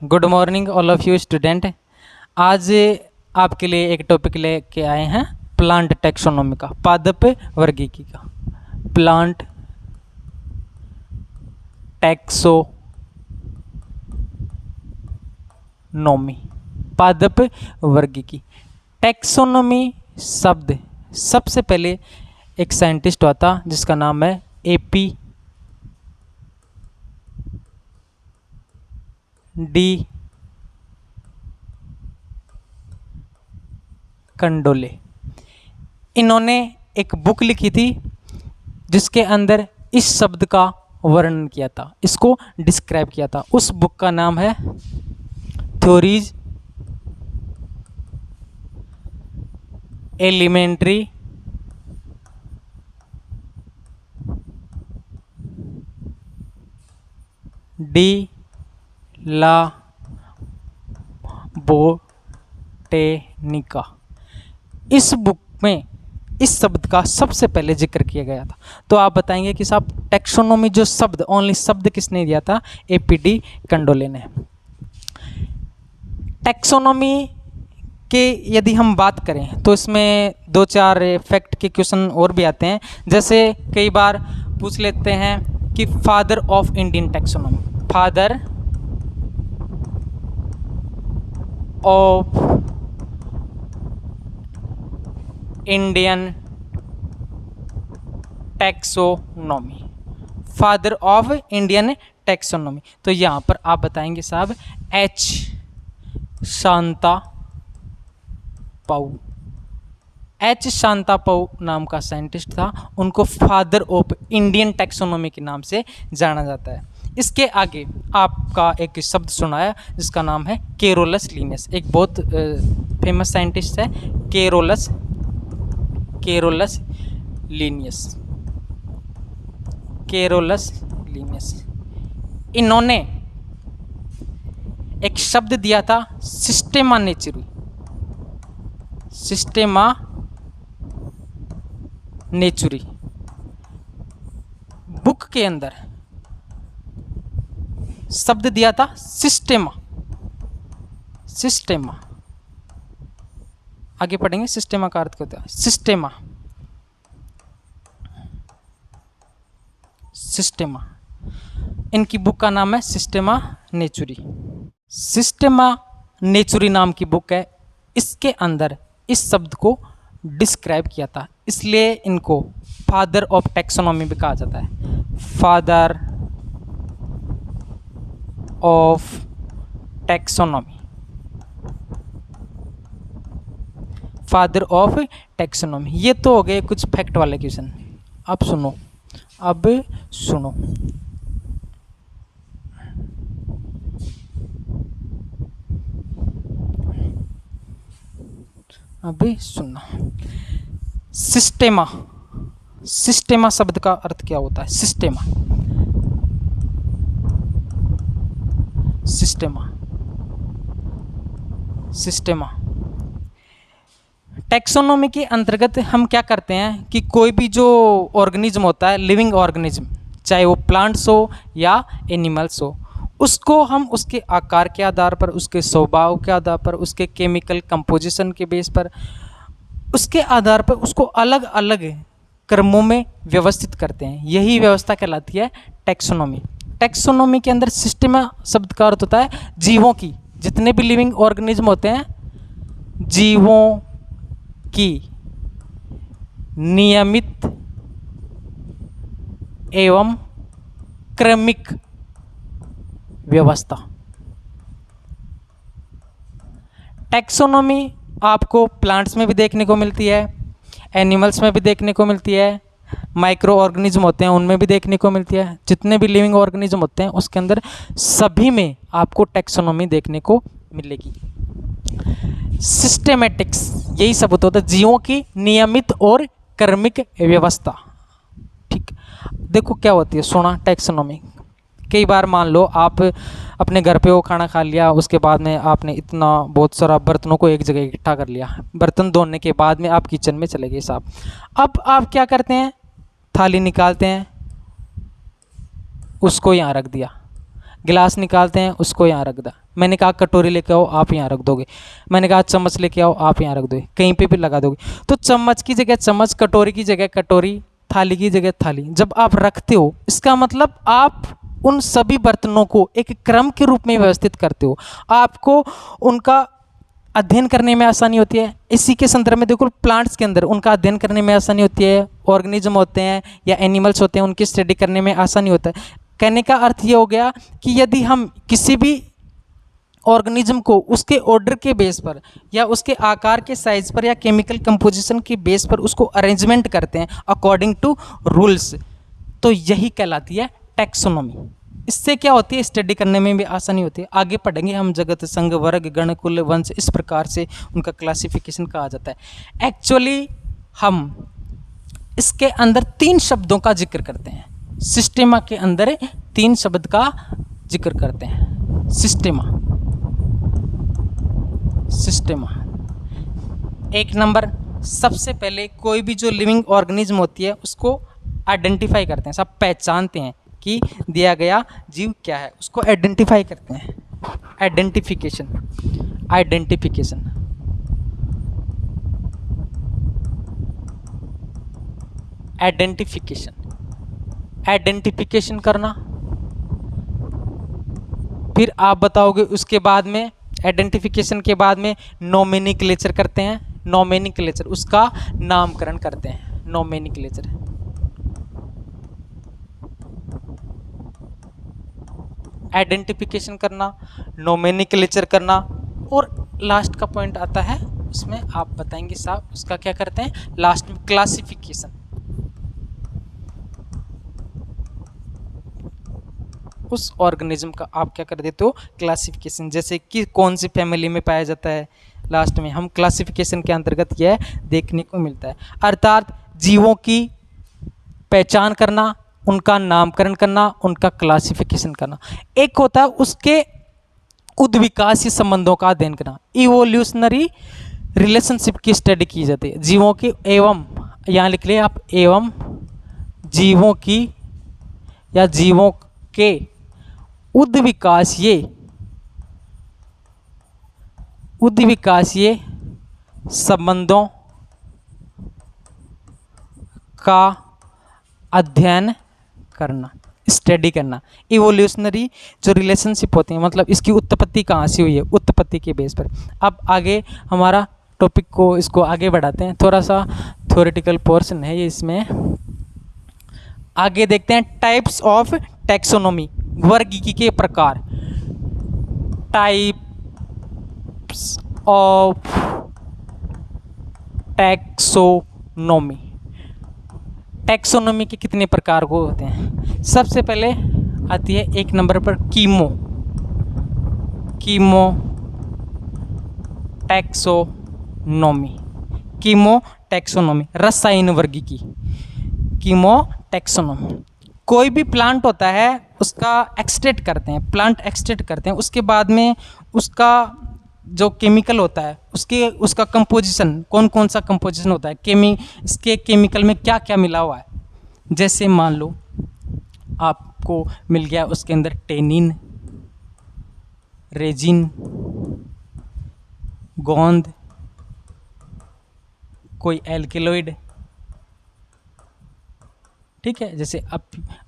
Good morning all of you student. आज आपके लिए एक टॉपिक लेके आए हैं प्लांट टैक्सोनॉमी का, पादप वर्गीकी का। प्लांट टैक्सोनॉमी, पादप वर्गीकी। टैक्सोनॉमी शब्द सबसे पहले एक साइंटिस्ट हुआ था जिसका नाम है AP डी कंडोले। इन्होंने एक बुक लिखी थी जिसके अंदर इस शब्द का वर्णन किया था, इसको डिस्क्राइब किया था। उस बुक का नाम है थ्योरीज एलिमेंट्री डी ला बोटेनिका। इस बुक में इस शब्द का सबसे पहले जिक्र किया गया था। तो आप बताएंगे कि साहब टैक्सोनॉमी जो शब्द, ओनली शब्द किसने दिया था? AP कंडोले ने। टैक्सोनॉमी के यदि हम बात करें तो इसमें 2-4 फैक्ट के क्वेश्चन और भी आते हैं। जैसे कई बार पूछ लेते हैं कि father of Indian taxonomy, father of Indian taxonomy, father of Indian taxonomy. तो यहाँ पर आप बताएंगे साहब H शांतापाउ। H शांतापाउ नाम का साइंटिस्ट था, उनको फादर ऑफ इंडियन टैक्सोनॉमी के नाम से जाना जाता है। इसके आगे आपका एक शब्द सुना है जिसका नाम है केरोलस लीनियस। एक बहुत फेमस साइंटिस्ट है केरोलस लीनियस। इन्होंने एक शब्द दिया था सिस्टेमा नेचुरी। बुक के अंदर शब्द दिया था सिस्टेमा। आगे पढ़ेंगे सिस्टेमा का अर्थ क्या होता है। सिस्टेमा इनकी बुक का नाम है सिस्टेमा नेचुरी नाम की बुक है। इसके अंदर इस शब्द को डिस्क्राइब किया था, इसलिए इनको फादर ऑफ टैक्सोनॉमी भी कहा जाता है। Father of taxonomy. ये तो हो गए कुछ फैक्ट वाले क्वेश्चन। अब सुनो सुनना। सिस्टेमा शब्द का अर्थ क्या होता है? सिस्टेमा टैक्सोनॉमी के अंतर्गत हम क्या करते हैं कि कोई भी जो ऑर्गेनिज्म होता है, लिविंग ऑर्गेनिज्म, चाहे वो प्लांट्स हो या एनिमल्स हो, उसको हम उसके आकार के आधार पर, उसके स्वभाव के आधार पर, उसके केमिकल कंपोजिशन के बेस पर, उसके आधार पर उसको अलग अलग क्रमों में व्यवस्थित करते हैं। यही व्यवस्था कहलाती है टैक्सोनॉमी। टैक्सोनॉमी के अंदर सिस्टेमा शब्द का अर्थ होता है जीवों की, जितने भी लिविंग ऑर्गेनिज्म होते हैं, जीवों की नियमित एवं क्रमिक व्यवस्था। टैक्सोनॉमी आपको प्लांट्स में भी देखने को मिलती है, एनिमल्स में भी देखने को मिलती है, माइक्रो ऑर्गेनिज्म होते हैं उनमें भी देखने को मिलती है। जितने भी लिविंग ऑर्गेनिज्म होते हैं उसके अंदर सभी में आपको टैक्सोनॉमी देखने को मिलेगी। सिस्टेमेटिक्स यही सब होता है, जीवों की नियमित और क्रमिक व्यवस्था। ठीक, देखो क्या होती है, सुना टैक्सोनॉमी। कई बार मान लो आप अपने घर पे वो खाना खा लिया, उसके बाद में आपने इतना बहुत सारा बर्तनों को एक जगह इकट्ठा कर लिया। बर्तन धोने के बाद में आप किचन में चले गए साहब। अब आप क्या करते हैं, थाली निकालते हैं, उसको यहाँ रख दिया। गिलास निकालते हैं, उसको यहाँ रख दा। मैंने कहा कटोरी लेके आओ, आप यहाँ रख दोगे। मैंने कहा चम्मच लेके आओ, आप यहाँ रख दोगे, कहीं पे भी लगा दोगे। तो चम्मच की जगह चम्मच, कटोरी की जगह कटोरी, थाली की जगह थाली जब आप रखते हो, इसका मतलब आप उन सभी बर्तनों को एक क्रम के रूप में व्यवस्थित करते हो। आपको उनका अध्ययन करने में आसानी होती है। इसी के संदर्भ में देखो, प्लांट्स के अंदर उनका अध्ययन करने में आसानी होती है। ऑर्गेनिज्म होते हैं या एनिमल्स होते हैं, उनकी स्टडी करने में आसानी होता है। कहने का अर्थ ये हो गया कि यदि हम किसी भी ऑर्गेनिज्म को उसके ऑर्डर के बेस पर या उसके आकार के साइज पर या केमिकल कंपोजिशन के बेस पर उसको अरेंजमेंट करते हैं अकॉर्डिंग टू रूल्स, तो यही कहलाती है टैक्सोनॉमी। इससे क्या होती है, स्टडी करने में भी आसानी होती है। आगे पढ़ेंगे हम जगत, संघ, वर्ग, गण, कुल, वंश, इस प्रकार से उनका क्लासिफिकेशन कहा जाता है। एक्चुअली हम इसके अंदर 3 शब्दों का जिक्र करते हैं। सिस्टेमा के अंदर 3 शब्द का जिक्र करते हैं। सिस्टेमा, सिस्टेमा। 1 नंबर, सबसे पहले कोई भी जो लिविंग ऑर्गेनिज्म होती है उसको आइडेंटिफाई करते हैं, सब पहचानते हैं कि दिया गया जीव क्या है, उसको आइडेंटिफाई करते हैं। आइडेंटिफिकेशन, आइडेंटिफिकेशन, आइडेंटिफिकेशन, आइडेंटिफिकेशन करना। फिर आप बताओगे उसके बाद में, आइडेंटिफिकेशन के बाद में नोमेनिक्लेचर करते हैं। नोमेनिक्लेचर, उसका नामकरण करते हैं। नोमेनिक्लेचर, आइडेंटिफिकेशन करना, नोमेनिक्लेचर करना, और लास्ट का पॉइंट आता है उसमें आप बताएंगे साहब उसका क्या करते हैं लास्ट में, क्लासिफिकेशन। उस ऑर्गेनिज्म का आप क्या कर देते हो, क्लासिफिकेशन। जैसे कि कौन सी फैमिली में पाया जाता है, लास्ट में हम क्लासिफिकेशन के अंतर्गत यह देखने को मिलता है। अर्थात जीवों की पहचान करना, उनका नामकरण करना, उनका क्लासिफिकेशन करना। एक होता है उसके उद्विकासीय संबंधों का अध्ययन करना, इवोल्यूशनरी रिलेशनशिप की स्टडी की जाती है। जीवों की एवं, यहाँ लिख लिया आप, एवं जीवों की या जीवों के उद्विकासीय संबंधों का अध्ययन करना, स्टडी करना। इवोल्यूशनरी जो रिलेशनशिप होती है, मतलब इसकी उत्पत्ति कहाँ से हुई है, उत्पत्ति के बेस पर। अब आगे हमारा टॉपिक को, इसको आगे बढ़ाते हैं। थोड़ा सा थ्योरेटिकल पोर्शन है ये, इसमें आगे देखते हैं टाइप्स ऑफ टैक्सोनॉमी, वर्गीकी के प्रकार। टाइप्स ऑफ टैक्सोनॉमी, टैक्सोनॉमी के कितने प्रकार को होते हैं। सबसे पहले आती है 1 नंबर पर chemo, chemo taxonomy, chemo taxonomy, रसायन वर्गीकी, कीमो टैक्सोनॉमी। कोई भी प्लांट होता है उसका एक्सट्रैक्ट करते हैं, प्लांट एक्सट्रैक्ट करते हैं, उसके बाद में उसका जो केमिकल होता है उसका कंपोजिशन, कौन कौन सा कंपोजिशन होता है, इसके केमिकल में क्या क्या मिला हुआ है। जैसे मान लो आपको मिल गया उसके अंदर टेनिन, रेजिन, गोंद, कोई एल्केलॉइड, ठीक है, जैसे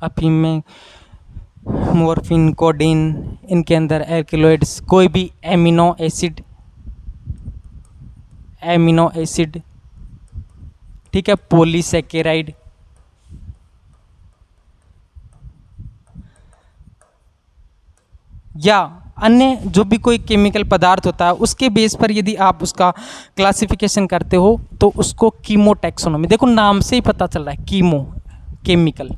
अफीम में मॉर्फिन, कोडीन, इनके अंदर एल्केलॉइड्स, कोई भी एमिनो एसिड, ठीक है, पॉलीसैकेराइड, या अन्य जो भी कोई केमिकल पदार्थ होता है, उसके बेस पर यदि आप उसका क्लासिफिकेशन करते हो तो उसको कीमो टैक्सोनॉमी। देखो नाम से ही पता चल रहा है, कीमो केमिकल,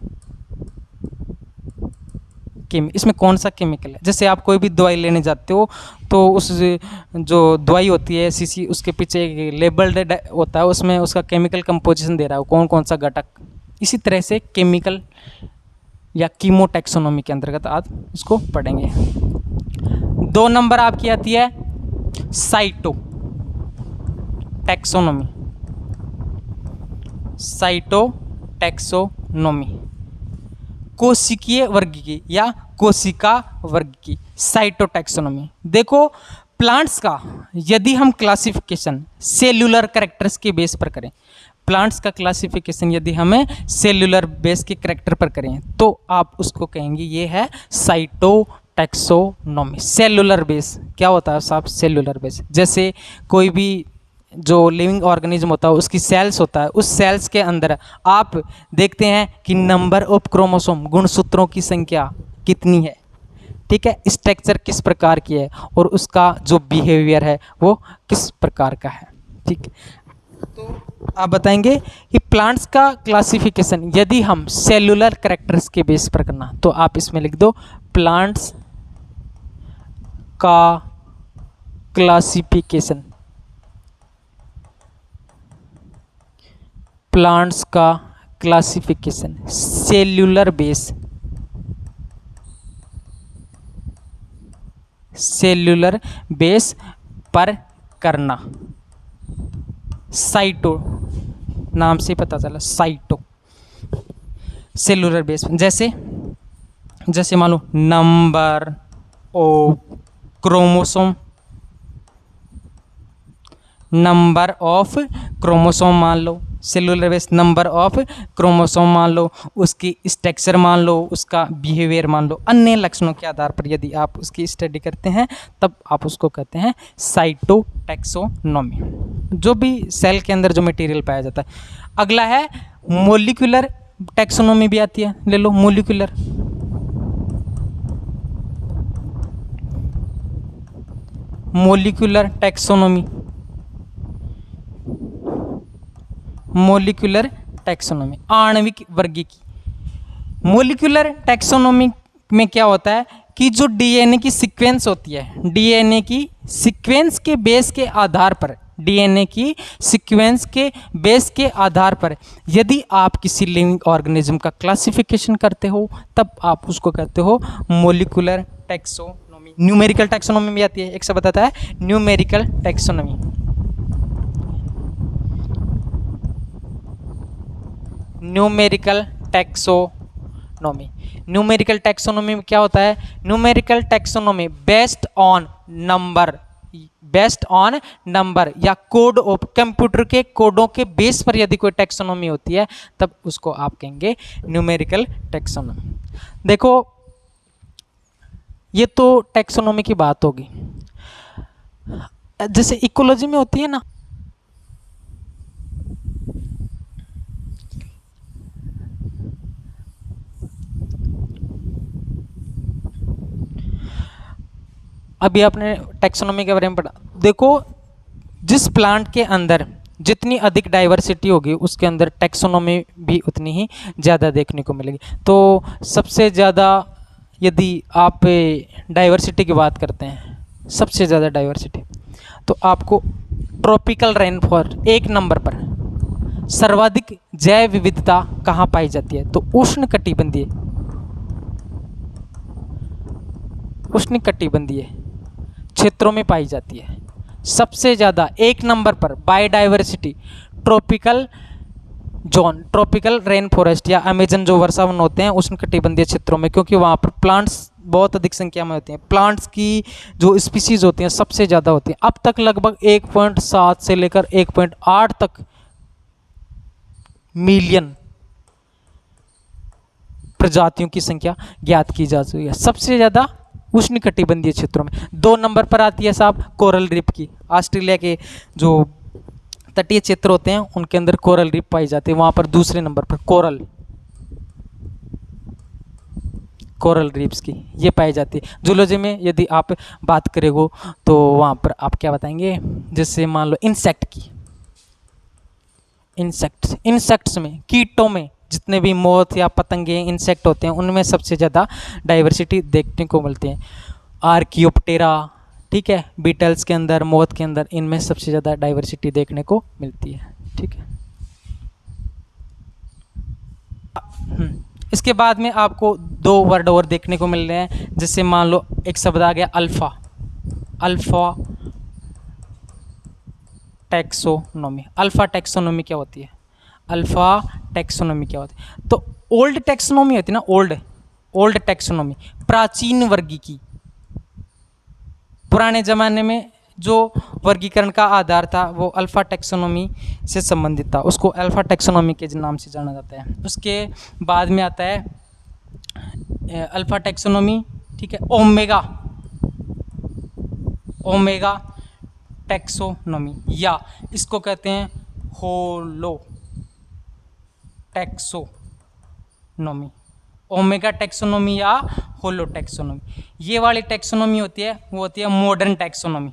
इसमें कौन सा केमिकल है। जैसे आप कोई भी दवाई लेने जाते हो तो उस जो दवाई होती है शीशी, उसके पीछे एक लेबल्ड होता है, उसमें उसका केमिकल कंपोजिशन दे रहा है, कौन कौन सा घटक। इसी तरह से केमिकल या कीमो टैक्सोनॉमी के अंतर्गत आप इसको पढ़ेंगे। 2 नंबर आपकी आती है साइटो टैक्सोनॉमी, साइटो टैक्सोनॉमी। कोशिकीय वर्ग की या कोशिका वर्ग की, साइटोटैक्सोनॉमी। देखो प्लांट्स का यदि हम क्लासिफिकेशन सेल्यूलर कैरेक्टर्स के बेस पर करें, प्लांट्स का क्लासिफिकेशन यदि हमें सेल्यूलर बेस के कैरेक्टर पर करें तो आप उसको कहेंगे ये है साइटोटैक्सोनॉमी। सेल्यूलर बेस क्या होता है साहब? Cellular base. जैसे कोई भी जो लिविंग ऑर्गेनिज्म होता है उसकी सेल्स होता है, उस सेल्स के अंदर आप देखते हैं कि नंबर ऑफ क्रोमोसोम, गुणसूत्रों की संख्या कितनी है, ठीक है, स्ट्रक्चर किस प्रकार की है और उसका जो बिहेवियर है वो किस प्रकार का है, ठीक है। तो आप बताएंगे कि प्लांट्स का क्लासिफिकेशन यदि हम सेल्यूलर कैरेक्टर्स के बेस पर करना तो आप इसमें लिख दो प्लांट्स का क्लासिफिकेशन, प्लांट्स का classification cellular base, cellular base पर करना। साइटो नाम से पता चला, साइटो सेल्यूलर बेस। जैसे जैसे मान लो number of chromosome, number of chromosome मान लो, cellular base number of chromosome मान लो, उसकी स्ट्रक्चर मान लो, उसका बिहेवियर मान लो, अन्य लक्षणों के आधार पर यदि आप उसकी स्टडी करते हैं तब आप उसको कहते हैं साइटोटैक्सोनॉमी, जो भी सेल के अंदर जो मटेरियल पाया जाता है। अगला है मोलिकुलर टैक्सोनॉमी भी आती है, ले low molecular, molecular taxonomy, molecular taxonomy आणविक वर्गीकी। मोलिकुलर टैक्सोनॉमी में क्या होता है कि जो डीएनए की सीक्वेंस होती है, डीएनए की सीक्वेंस के बेस के आधार पर, डीएनए की सीक्वेंस के बेस के आधार पर यदि आप किसी लिविंग ऑर्गेनिज्म का क्लासिफिकेशन करते हो तब आप उसको कहते हो मोलिकुलर टैक्सोनॉमी। न्यूमेरिकल टैक्सोनॉमी भी आती है, एक से बताता है numerical taxonomy. Numerical taxonomy, numerical taxonomy में क्या होता है? Numerical taxonomy based on number, based on number या कोड ऑफ कंप्यूटर के कोडों के बेस पर यदि कोई टैक्सोनॉमी होती है तब उसको आप कहेंगे न्यूमेरिकल टैक्सोनॉमी। देखो ये तो टैक्सोनॉमी की बात होगी। जैसे इकोलॉजी में होती है ना, अभी आपने टैक्सोनॉमी के बारे में पढ़ा। देखो जिस प्लांट के अंदर जितनी अधिक डाइवर्सिटी होगी उसके अंदर टैक्सोनॉमी भी उतनी ही ज़्यादा देखने को मिलेगी। तो सबसे ज़्यादा यदि आप डाइवर्सिटी की बात करते हैं, सबसे ज़्यादा डाइवर्सिटी, तो आपको ट्रॉपिकल रेनफॉरेस्ट एक नंबर पर सर्वाधिक जैव विविधता कहाँ पाई जाती है? तो उष्णकटिबंधीय, उष्णकटिबंधीय क्षेत्रों में पाई जाती है। सबसे ज़्यादा एक नंबर पर biodiversity tropical zone, tropical rain forest या अमेजन जो वर्षावन होते हैं उष्णकटिबंधीय क्षेत्रों में, क्योंकि वहाँ पर प्लांट्स बहुत अधिक संख्या में होते हैं। प्लांट्स की जो स्पीसीज होती हैं सबसे ज़्यादा होती हैं। अब तक लगभग 1.7 से लेकर 1.8 तक मिलियन प्रजातियों की संख्या ज्ञात की जा चुकी है, सबसे ज़्यादा उष्णकटिबंधीय क्षेत्रों में। 2 नंबर पर आती है साहब कोरल रीफ की। ऑस्ट्रेलिया के जो तटीय क्षेत्र होते हैं उनके अंदर कोरल रीफ पाई जाती है, वहां पर दूसरे नंबर पर कोरल रीफ्स की ये पाई जाती है। जूलॉजी में यदि आप बात करेंगे तो वहां पर आप क्या बताएंगे? जैसे मान लो इंसेक्ट की, इंसेक्ट्स में, कीटों में जितने भी मोथ या पतंगे इंसेक्ट होते हैं उनमें सबसे ज़्यादा डाइवर्सिटी देखने को मिलती है। आर्कियोप्टेरा, ठीक है, बीटल्स के अंदर, मोथ के अंदर, इनमें सबसे ज़्यादा डाइवर्सिटी देखने को मिलती है, ठीक है। इसके बाद में आपको 2 वर्ड और देखने को मिल रहे हैं। जैसे मान लो एक शब्द आ गया alpha, alpha taxonomy. Alpha taxonomy क्या होती है? अल्फा टैक्सोनॉमी क्या होती है? तो ओल्ड टैक्सोनॉमी होती है ना, ओल्ड टैक्सोनॉमी, प्राचीन वर्गीकी, पुराने ज़माने में जो वर्गीकरण का आधार था वो अल्फ़ा टैक्सोनॉमी से संबंधित था, उसको अल्फ़ा टैक्सोनॉमी के नाम से जाना जाता है। उसके बाद में आता है अल्फ़ा टैक्सोनॉमी, ठीक है, ओमेगा टैक्सोनॉमी, या इसको कहते हैं होलो टैक्सोनॉमी, ओमेगा टैक्सोनॉमी या होलो टैक्सोनॉमी। ये वाली टैक्सोनॉमी होती है वो होती है मॉडर्न टैक्सोनॉमी,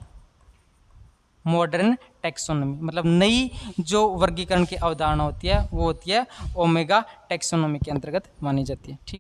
मॉडर्न टैक्सोनॉमी मतलब नई जो वर्गीकरण की अवधारणा होती है वो होती है ओमेगा टैक्सोनॉमी के अंतर्गत मानी जाती है। ठीक।